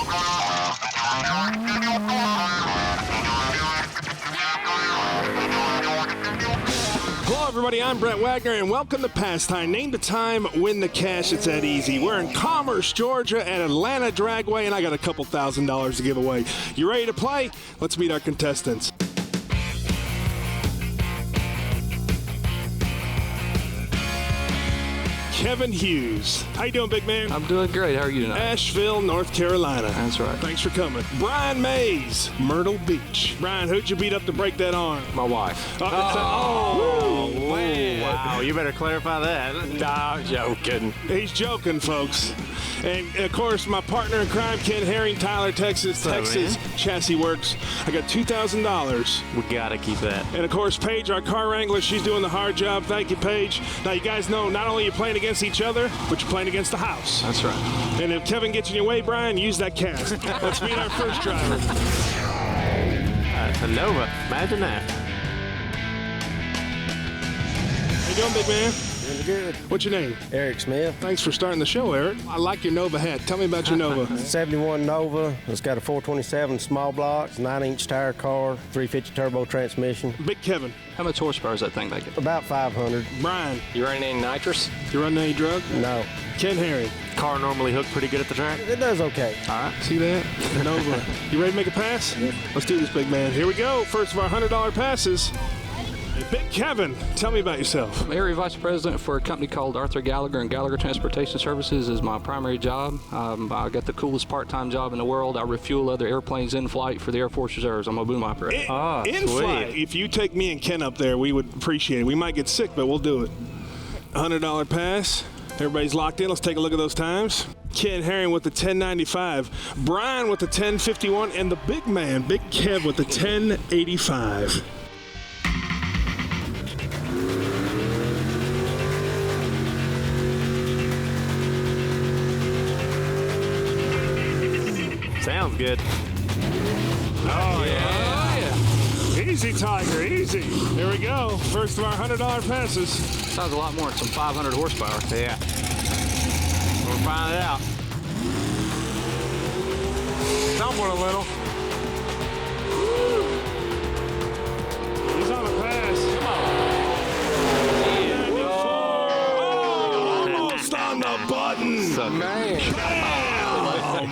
Hello, everybody. I'm Brett Wagner, and welcome to Pastime. Name the time, win the cash. It's that easy. We're in Commerce, Georgia at Atlanta Dragway, and I got a couple $1,000s to give away. You ready to play? Let's meet our contestants. Kevin Hughes. How you doing, big man? I'm doing great. How are you tonight? Asheville, North Carolina. That's right. Thanks for coming. Brian Mays, Myrtle Beach. Brian, who'd you beat up to break that arm? My wife. Man. Wow, you better clarify that. Nah, joking. He's joking, folks. And, of course, my partner in crime, Ken Herring, Tyler, Texas Chassis Works. I got $2,000. We gotta keep that. And, of course, Paige, our car wrangler, she's doing the hard job. Thank you, Paige. Now, you guys know not only are you playing against each other, but you're playing against the house. That's right. And if Kevin gets in your way, Brian, use that cast. Let's meet our first driver. A Nova. Imagine that. How you doing, big man? Really good. What's your name? Eric Smith. Thanks for starting the show, Eric. I like your Nova hat. Tell me about your Nova. 71 Nova. It's got a 427 small block, 9-inch tire car, 350 turbo transmission. Big Kevin. How much horsepower is that thing making? About 500. Brian. You running any nitrous? You running any drug? No. Ken Herring. Car normally hooked pretty good at the track. It does okay. All right. See that? Nova. You ready to make a pass? Yeah. Let's do this, big man. Here we go. First of our $100 passes. Big Kevin, tell me about yourself. I'm area vice president for a company called Arthur Gallagher and Gallagher Transportation Services is my primary job. I got the coolest part-time job in the world. I refuel other airplanes in flight for the Air Force Reserves. I'm a boom operator. In flight. If you take me and Ken up there, we would appreciate it. We might get sick, but we'll do it. $100 pass. Everybody's locked in. Let's take a look at those times. Ken Herring with the 1095. Brian with the 1051. And the big man, Big Kev, with the 1085. Sounds good. Oh, yeah. Easy, Tiger, easy. Here we go. First of our $100 passes. Sounds a lot more than some 500 horsepower. Yeah. We'll find it out. Stumbled a little. He's on a pass. Come on. Almost on the button. Man.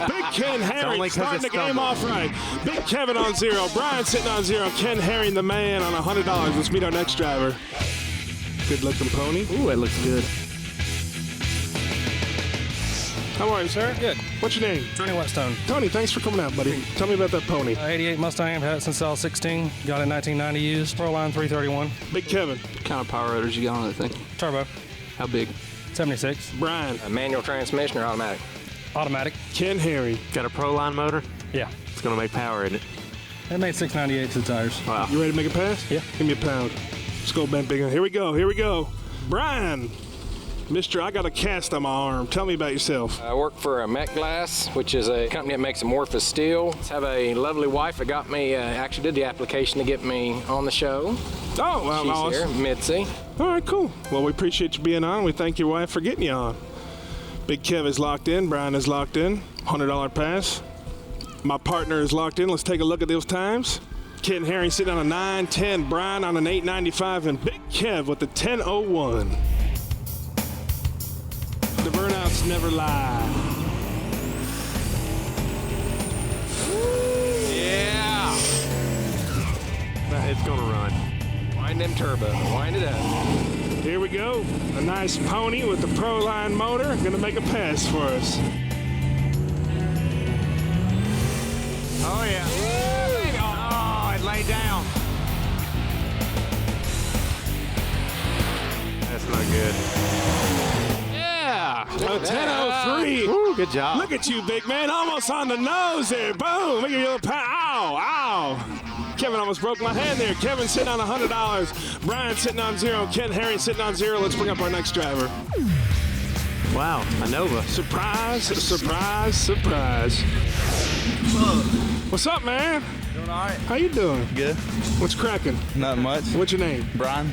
Big Ken Herring starting the game off right. Big Kevin on 0. Brian sitting on 0. Ken Herring, the man, on $100. Let's meet our next driver. Good-looking pony. Ooh, that looks good. How are you, sir? Good. What's your name? Tony Whetstone. Tony, thanks for coming out, buddy. Tell me about that pony. 88 Mustang. I've had it since I was 16. Got it in 1990 used. Proline 331. Big Kevin. What kind of power rotors you got on that thing? Turbo. How big? 76. Brian. A manual transmission or automatic? Automatic. Ken Herring. Got a Proline motor? Yeah. It's gonna make power in it. It made 698 to the tires. Wow. You ready to make a pass? Yeah. Give me a pound. Let's go, Ben Big. Here we go. Here we go. Brian. Mister, I got a cast on my arm. Tell me about yourself. I work for Met Glass, which is a company that makes amorphous steel. I have a lovely wife that got me, actually did the application to get me on the show. Oh, well, She's awesome. here, Mitzi. All right, cool. Well, we appreciate you being on. We thank your wife for getting you on. Big Kev is locked in. Brian is locked in. $100 pass. My partner is locked in. Let's take a look at those times. Ken Herring sitting on a 910. Brian on an 895. And Big Kev with the 1001. The burnouts never lie. Yeah! It's gonna run. Wind them turbo. Wind it up. Here we go. A nice pony with the Proline motor. Gonna make a pass for us. Oh, yeah. Oh, it laid down. That's not good. Yeah! A 1003. Ooh, good job. Look at you, big man. Almost on the nose there. Boom. Look at your little ow, ow. Kevin almost broke my hand there. Kevin sitting on $100. Brian sitting on 0. Ken Herring sitting on 0. Let's bring up our next driver. Wow, a Nova. Surprise, surprise, surprise. What's up, man? Doing all right. How you doing? Good. What's cracking? Not much. What's your name? Brian.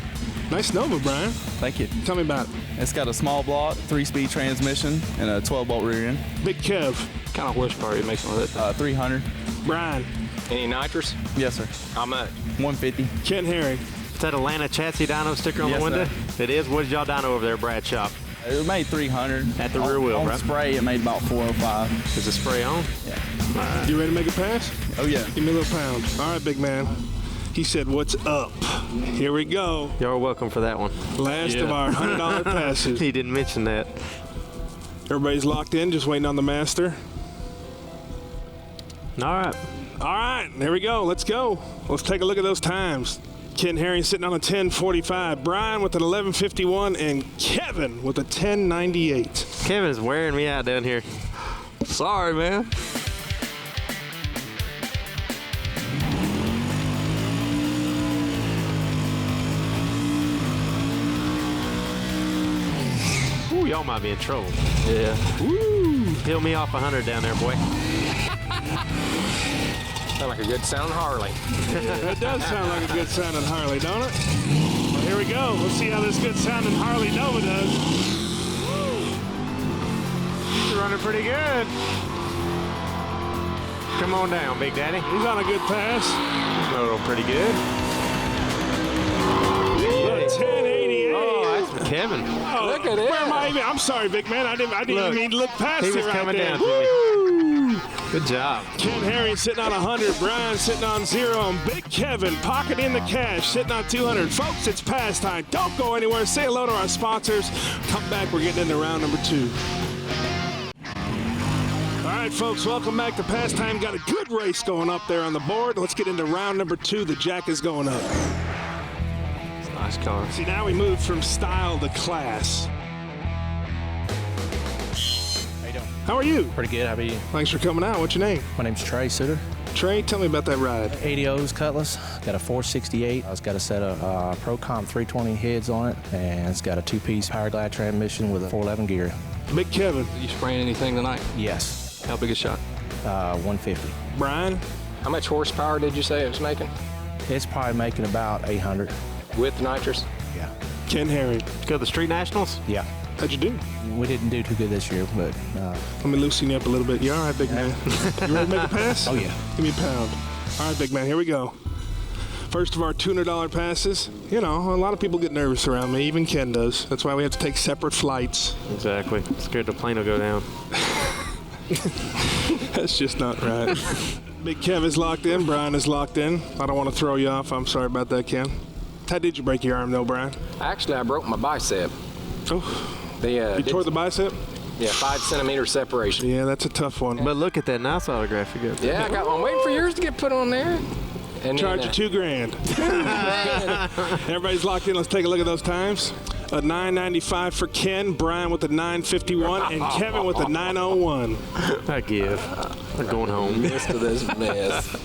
Nice Nova, Brian. Thank you. Tell me about it. It's got a small block, 3-speed transmission, and a 12-bolt rear end. Big Kev. What kind of horsepower are you making with it? 300. Brian. Any nitrous? Yes, sir. How much? 150. Ken Herring. Is that Atlanta chassis dyno sticker on Yes, the window? sir. It is. What did y'all dyno over there, Brad Shop? It made 300. At the rear wheel, on right? spray, it made about 405. Is the spray on? Yeah. All right. You ready to make a pass? Oh, yeah. Give me a little pound. All right, big man. He said, what's up? Here we go. Y'all are welcome for that one. Last of our $100 passes. He didn't mention that. Everybody's locked in, just waiting on the master. All right. All right, there we go. Let's go. Let's take a look at those times. Ken Herring sitting on a 10:45, Brian with an 11:51, and Kevin with a 10:98. Kevin's wearing me out down here. Sorry, man. Ooh, y'all might be in trouble. Yeah. Woo! Peel me off 100 down there, boy. Sound like a good sounding Harley. That does sound like a good sounding Harley, don't it? Well, here we go. Let's see how this good sounding Harley Nova does. You're running pretty good. Come on down, Big Daddy. He's on a good pass. Oh, pretty good. A 1088. Oh, that's Kevin. Oh, Look at it. Where am I even? I'm sorry, big man. I didn't Look, even mean to look past he it was right coming there. down to Woo! Good job. Ken Herring sitting on 100, Brian sitting on 0, and Big Kevin pocketing the cash, sitting on 200. Folks, it's past time. Don't go anywhere. Say hello to our sponsors. Come back. We're getting into round number 2. All right, folks, welcome back to Pastime. Got a good race going up there on the board. Let's get into round number 2. The jack is going up. It's a nice car. See, now we moved from style to class. How are you? Pretty good. How about you? Thanks for coming out. What's your name? My name's Trey Suter. Trey, tell me about that ride. 80O's Cutlass. Got a 468. It's got a set of Procom 320 heads on it, and it's got a 2-piece power glide transmission with a 411 gear. Big Kevin. You spraying anything tonight? Yes. How big a shot? 150. Brian. How much horsepower did you say it was making? It's probably making about 800. With nitrous? Yeah. Ken Herring. Did you go to the Street Nationals? Yeah. How'd you do? We didn't do too good this year, but Let me loosen you up a little bit. You all right, big man? You ready to make a pass? oh yeah. Give me a pound. All right, big man, here we go. First of our $200 passes. You know, a lot of people get nervous around me. Even Ken does. That's why we have to take separate flights. Exactly. Scared the plane will go down. That's just not right. Big Kev is locked in. Brian is locked in. I don't want to throw you off. I'm sorry about that, Ken. How did you break your arm, though, Brian? Actually, I broke my bicep. Oh, You tore the bicep? Yeah, 5 centimeter separation. Yeah, that's a tough one. But look at that nice autograph you got. Yeah, I got one waiting for yours to get put on there. And Charge then, you $2,000. Everybody's locked in. Let's take a look at those times. A 995 for Ken, Brian with a 951, and Kevin with a 901. I give. I'm going home. Midst of this mess.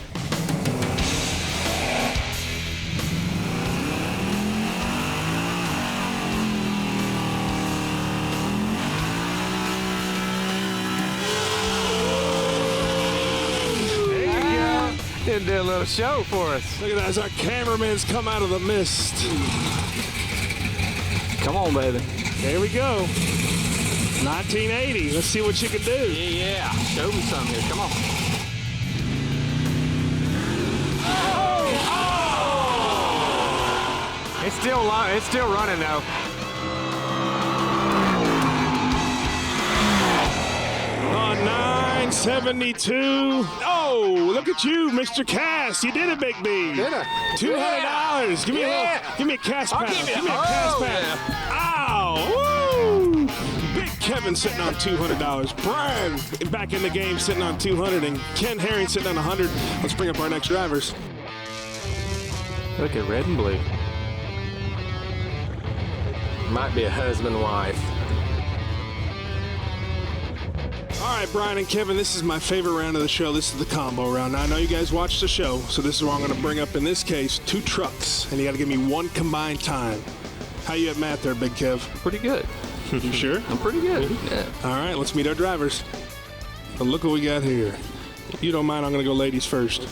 Didn't do a little show for us. Look at that as our cameraman's come out of the mist. Come on, baby. There we go. 1980. Let's see what you can do. Yeah. Show me some here. Come on. It's still running though. On 972. Oh, look at you, Mr. Cass. You did it, Big B. Did I? $200. Give me a little. Give me a cash I'll pass. give you- Give me a cash oh, pass. Ow! Woo! Big Kevin sitting on $200. Brian back in the game sitting on 200, and Ken Herring sitting on 100. Let's bring up our next drivers. Look at red and blue. Might be a husband-wife. All right, Brian and Kevin, this is my favorite round of the show. This is the combo round. Now, I know you guys watch the show, so this is what I'm going to bring up in this case, 2 trucks, and you got to give me 1 combined time. How you at math there, Big Kev? Pretty good. You sure? I'm pretty good. Yeah. All right, let's meet our drivers. But look what we got here. If you don't mind, I'm going to go ladies first.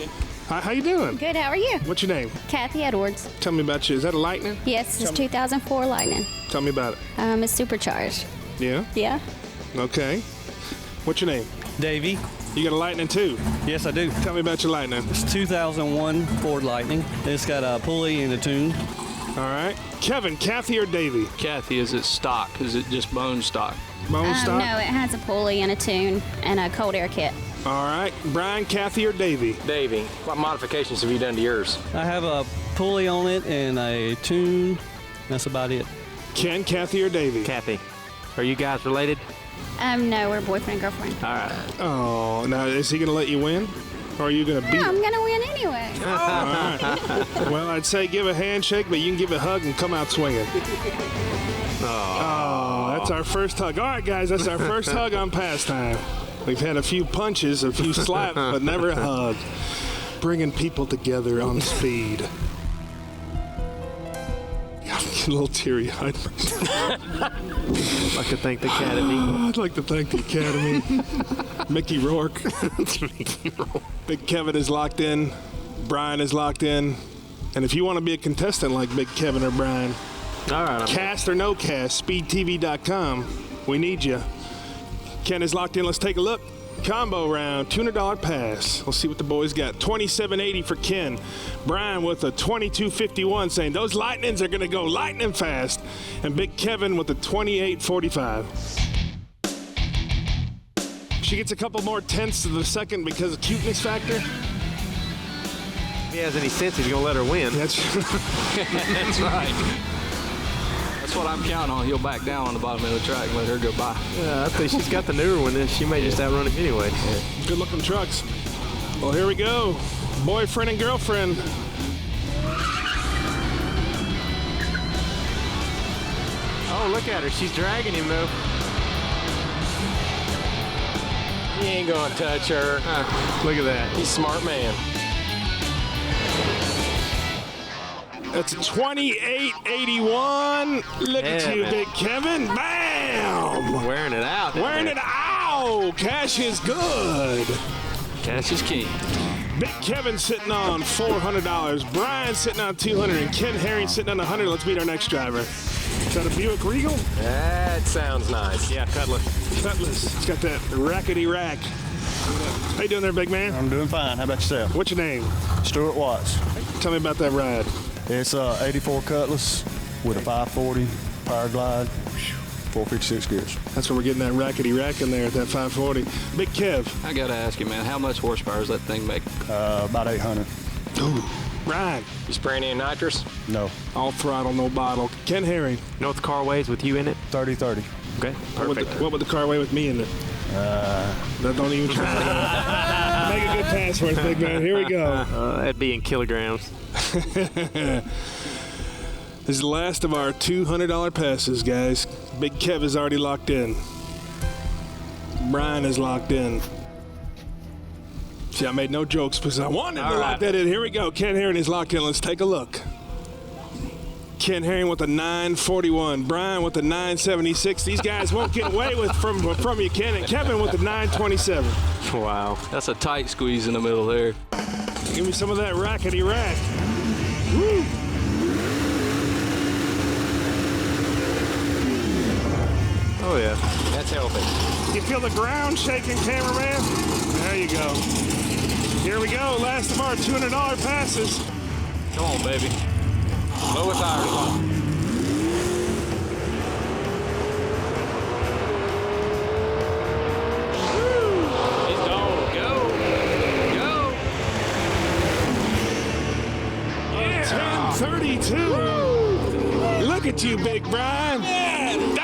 Hi, how you doing? Good, how are you? What's your name? Kathy Edwards. Tell me about you. Is that a Lightning? Yes, it's 2004 Lightning. Tell me about it. It's supercharged. Yeah? Yeah. Okay. What's your name? Davey. You got a Lightning too? Yes, I do. Tell me about your Lightning. It's 2001 Ford Lightning. It's got a pulley and a tune. All right. Kevin, Kathy or Davey? Kathy, is it stock? Is it just bone stock? Bone stock? No, it has a pulley and a tune and a cold air kit. All right. Brian, Kathy or Davey? Davey, what modifications have you done to yours? I have a pulley on it and a tune. That's about it. Ken, Kathy or Davey? Kathy, are you guys related? No, we're boyfriend and girlfriend. All right. Oh, now is he going to let you win? Or are you going to beat No, I'm him? gonna win anyway. All right. Well, I'd say give a handshake, but you can give a hug and come out swinging. Oh, that's our first hug. All right, guys, that's our first hug on Pastime. We've had a few punches, a few slaps, but never a hug. Bringing people together on speed. I'm getting a little teary-eyed. I'd like to thank the Academy. I'd like to thank the Academy. Mickey Rourke. Big Kevin is locked in. Brian is locked in. And if you want to be a contestant like Big Kevin or Brian, All right. cast or no cast, speedtv.com. We need you. Ken is locked in. Let's take a look. Combo round, $200 pass. We'll see what the boys got. $27.80 for Ken. Brian with a $22.51 saying those Lightnings are going to go lightning fast. And Big Kevin with a $28.45. She gets a couple more tenths of the second because of cuteness factor. If he has any sense, he's going to let her win. That's That's right. That's what I'm counting on. He'll back down on the bottom of the track and let her go by. I think she's got the newer one, and she may just outrun him anyway. good looking trucks. Well, here we go. Boyfriend and girlfriend. Oh, look at her. She's dragging him, though. He ain't gonna touch her. Look at that. He's a smart man. That's a $28.81. Look at you, man. Big Kevin. Bam! Wearing it out. Wearing it out. Cash is good. Cash is king. Big Kevin sitting on $400. Brian sitting on $200, and Ken Herring sitting on $100. Let's meet our next driver. Is that a Buick Regal? That sounds nice. Yeah, Cutlass. Cutlass. It's got that rackety rack. How you doing there, big man? I'm doing fine. How about yourself? What's your name? Stuart Watts. Tell me about that ride. It's a 84 Cutlass with a 540 Power Glide, 456 gears. That's where we're getting that rackety rack in there at that 540. Big Kev. I got to ask you, man, how much horsepower does that thing make? About 800. Ooh. Brian. You spraying any nitrous? No. All throttle, no bottle. Ken Herring. You know what the car weighs with you in it? 30-30. Okay, What perfect. would the car weigh with me in it? That don't even try. Make a good pass for us, big man. Here we go. That'd be in kilograms. This is the last of our $200 passes, guys. Big Kev is already locked in. Brian is locked in. See, I made no jokes because I wanted to lock that in. Here we go. Ken Herring is locked in. Let's take a look. Ken Herring with a 941. Brian with a 976. These guys won't get away with from you, Ken. And Kevin with a 927. Wow. That's a tight squeeze in the middle there. Give me some of that rackety rack. Woo! Oh, yeah. That's healthy. You feel the ground shaking, cameraman? There you go. Here we go. Last of our $200 passes. Come on, baby. Lowest iron lock. He's gone. Go. Go. Yeah. 1032. Look at you, Big Brian. Damn.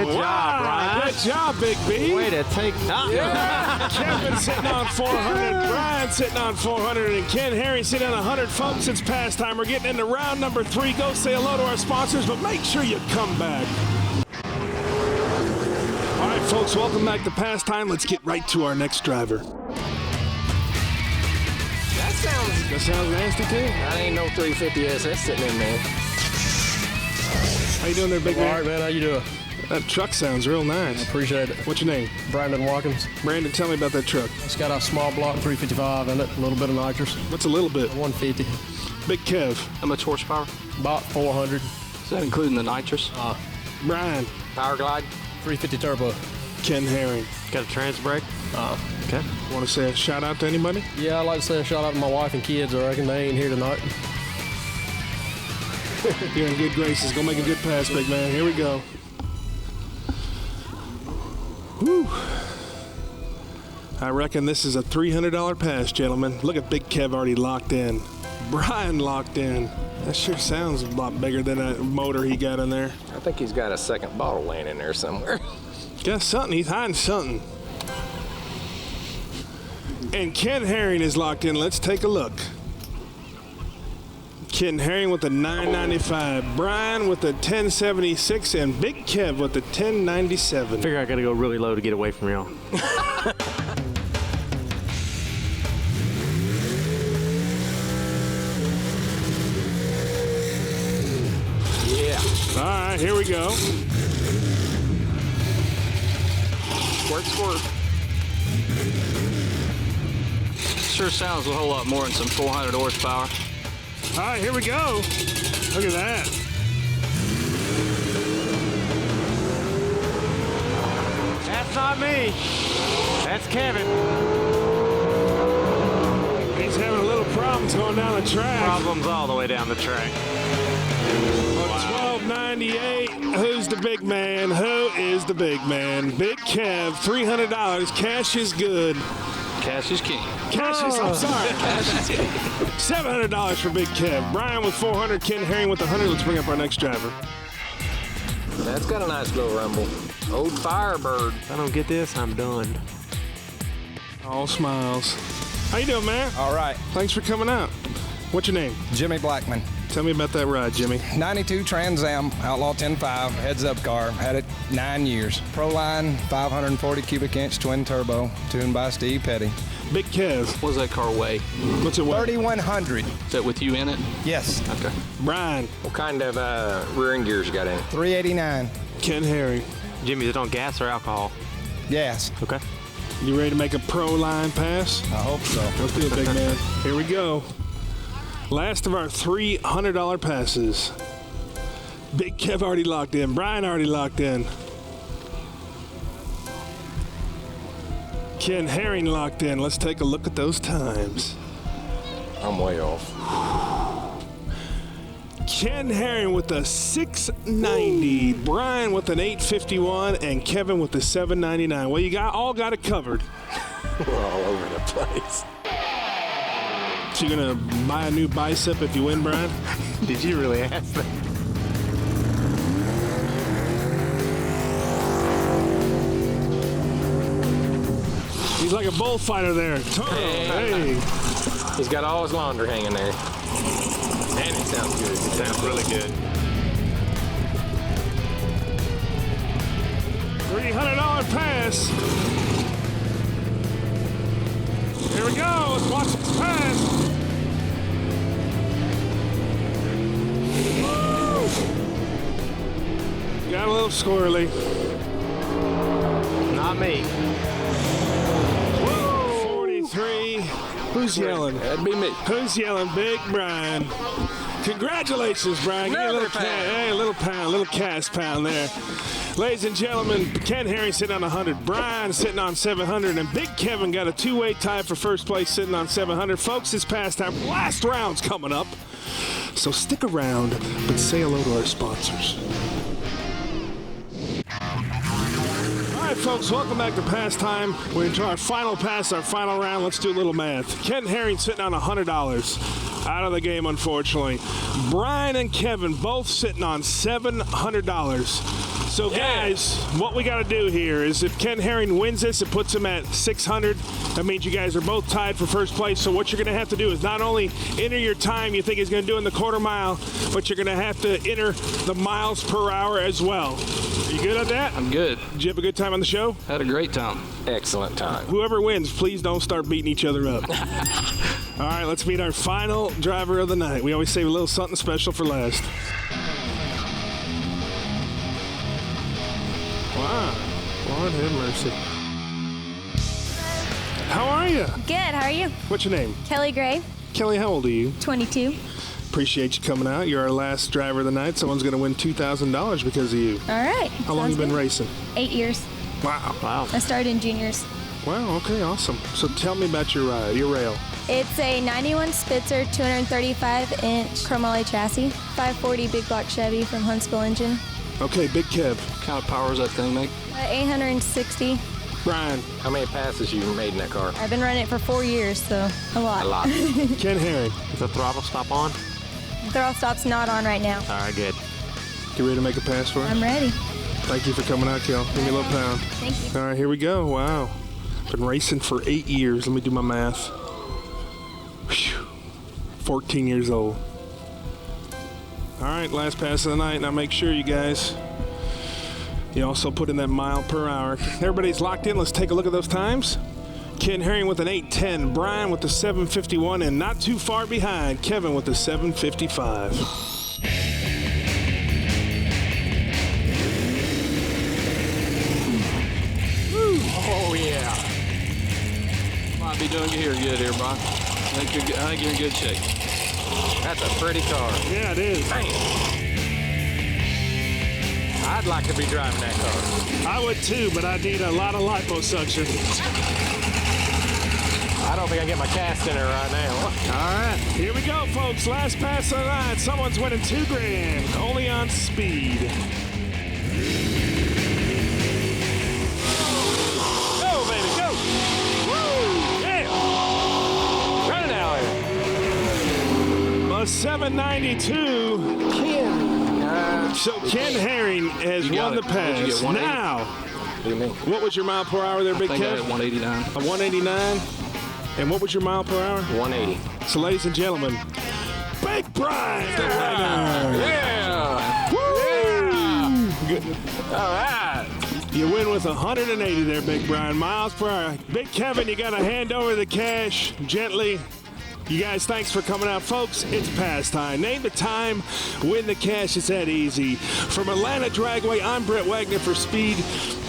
Good job, Brian. Good job, Big B. Way to take that. Yeah. Kevin sitting on 400, Brian sitting on 400, and Ken Herring sitting on 100. Folks, it's pastime. We're getting into round number 3. Go say hello to our sponsors, but make sure you come back. All right, folks, welcome back to pastime. Let's get right to our next driver. That sounds nasty, too. That ain't no 350 SS sitting in there. How you doing there, big All man? right, man. How you doing? That truck sounds real nice. Appreciate it. What's your name? Brandon Watkins. Brandon, tell me about that truck. It's got a small block 355 in it, a little bit of nitrous. What's a little bit? 150. Big Kev. How much horsepower? About 400. Is that including the nitrous? Brian. Power glide. 350 turbo. Ken Herring. Got a trans brake? Okay. Want to say a shout out to anybody? Yeah, I'd like to say a shout out to my wife and kids. I reckon they ain't here tonight. You're in good graces. Go make a good pass, big man. Here we go. Whew. I reckon this is a $300 pass, gentlemen. Look at Big Kev already locked in. Brian locked in. That sure sounds a lot bigger than that motor he got in there. I think he's got a second bottle laying in there somewhere. Got something. He's hiding something. And Ken Herring is locked in. Let's take a look. Ken Herring with the 995, Brian with the 1076, and Big Kev with the 1097. Figure I gotta go really low to get away from y'all. All right, here we go. Squirt, squirt. Sure sounds a whole lot more than some 400 horsepower. All right, here we go. Look at that. That's not me. That's Kevin. He's having a little problems going down the track. Problems all the way down the track. 1298. Who's the big man? Who is the big man? Big Kev, $300. Cash is good. Cash is king. Cash is, I'm sorry. Cash is king. $700 for Big Kev. Brian with 400. Ken Herring with 100. Let's bring up our next driver. That's got a nice little rumble. Old Firebird. If I don't get this, I'm done. All smiles. How you doing, man? All right. Thanks for coming out. What's your name? Jimmy Blackman. Tell me about that ride, Jimmy. 92 Trans Am, Outlaw 10.5, heads-up car. Had it 9 years. Proline, 540 cubic inch twin turbo, tuned by Steve Petty. Big Kev. What does that car weigh? What's it weigh? 3,100. Is that with you in it? Yes. Okay. Brian. What kind of rear end gears you got in it? 389. Ken Herring. Jimmy, is it on gas or alcohol? Gas. Okay. You ready to make a pro line pass? I hope so. Let's do it, big man. Here we go. Last of our $300 passes. Big Kev already locked in. Brian already locked in. Ken Herring locked in. Let's take a look at those times. I'm way off. Ken Herring with a 690, Brian with an 851, and Kevin with the 799. Well, you all got it covered. We're all over the place. So you're gonna buy a new bicep if you win, Brian? Did you really ask that? He's like a bullfighter there. Hey. He's got all his laundry hanging there. And it sounds good. It sounds really good. $300 pass. Here we go. Let's watch this pass. Woo! Got a little squirrely. Not me. Whoa! 43. Who's yelling? That'd be me. Who's yelling? Big Brian. Congratulations, Brian. Give me a little hey, a little pound, little cast pound there. Ladies and gentlemen, Ken Herring sitting on 100, Brian sitting on 700, and Big Kevin got a two-way tie for first place sitting on 700. Folks, it's past time. Last round's coming up. So stick around, but say hello to our sponsors. All right, folks, welcome back to Pastime. We're into our final pass, our final round. Let's do a little math. Ken Herring sitting on $100. Out of the game, unfortunately. Brian and Kevin both sitting on $700. So, guys, what we got to do here is if Ken Herring wins this, it puts him at 600. That means you guys are both tied for first place. So what you're going to have to do is not only enter your time you think he's going to do in the quarter mile, but you're going to have to enter the miles per hour as well. Are you good at that? I'm good. Did you have a good time on the show? Had a great time. Excellent time. Whoever wins, please don't start beating each other up. All right, let's meet our final driver of the night. We always save a little something special for last. Lord have mercy. How are you? Good, how are you? What's your name? Kelly Gray. Kelly, how old are you? 22. Appreciate you coming out. You're our last driver of the night. Someone's going to win $2,000 because of you. All right. How long have you been racing? 8 years. Wow. I started in juniors. Wow, okay, awesome. So tell me about your ride, your rail. It's a 91 Spitzer 235-inch chromoly chassis, 540 big block Chevy from Huntsville engine. Okay, Big Kev. What kind of power does that thing make? 860. Brian. How many passes you made in that car? I've been running it for 4 years, so a lot. A lot. Ken Herring. Is the throttle stop on? The throttle stop's not on right now. All right, good. You ready to make a pass for it? I'm ready. Thank you for coming out, Kel. Give me a little pound. Thank you. All right, here we go. Wow. Been racing for 8 years. Let me do my math. Whew. 14 years old. All right, last pass of the night. Now make sure, you guys, you also put in that mile per hour. Everybody's locked in. Let's take a look at those times. Ken Herring with an 8:10. Brian with the 7:51, and not too far behind, Kevin with the 7:55. Oh, yeah. Might be doing good here, Brian. I think you're in good shape. That's a pretty car. Yeah, it is. Man. I'd like to be driving that car. I would too, but I need a lot of liposuction. I don't think I get my cast in her right now. All right, here we go, folks. Last pass of the night. Someone's winning $2 grand, only on speed. Go, baby, go! Woo! Yeah! Running out here. A 792. Ken. So Ken Herring has won the pass. Now, what was your mile per hour there, Big Kev? I think I had 189. A 189. And what was your mile per hour? 180. So, ladies and gentlemen, Big Brian, the winner. Yeah! Woo! Good. All right. You win with 180 there, Big Brian. Miles per hour. Big Kevin, you got to hand over the cash gently. You guys, thanks for coming out. Folks, it's pass time. Name the time, win the cash. It's that easy. From Atlanta Dragway, I'm Brett Wagner for Speed.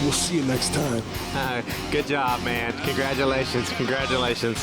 We'll see you next time. Good job, man. Congratulations. Congratulations.